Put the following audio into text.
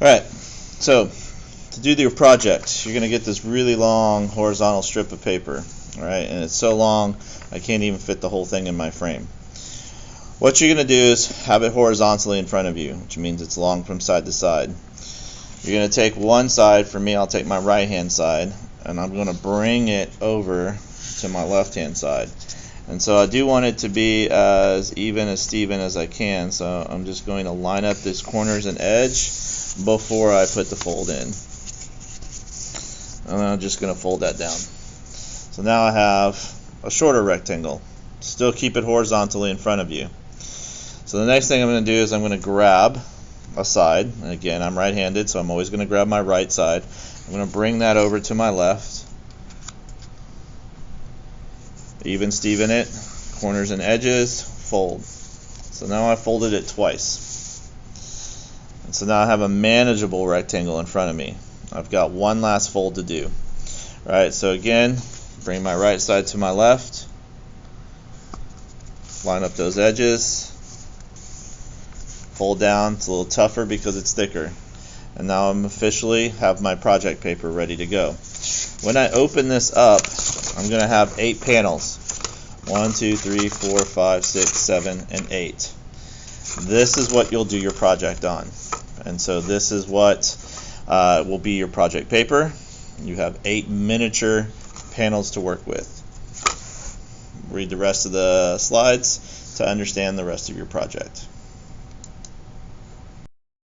Alright, so to do your project, you're going to get this really long horizontal strip of paper. Alright, and it's so long I can't even fit the whole thing in my frame. What you're going to do is have it horizontally in front of you, which means it's long from side to side. You're going to take one side. For me, I'll take my right hand side, and I'm going to bring it over to my left hand side. And so I do want it to be as even as Steven as I can, so I'm just going to line up these corners and edge before I put the fold in. And I'm just going to fold that down. So now I have a shorter rectangle. Still keep it horizontally in front of you. So the next thing I'm going to do is I'm going to grab a side. And again, I'm right-handed, so I'm always going to grab my right side. I'm going to bring that over to my left. Even Steven it, corners and edges, fold. So now I folded it twice. And so now I have a manageable rectangle in front of me. I've got one last fold to do. Alright, so again, bring my right side to my left. Line up those edges. Fold down. It's a little tougher because it's thicker. And now I'm officially have my project paper ready to go. When I open this up, I'm going to have 8 panels. 1, 2, 3, 4, 5, 6, 7, and 8. This is what you'll do your project on. And so this is what will be your project paper. You have 8 miniature panels to work with. Read the rest of the slides to understand the rest of your project.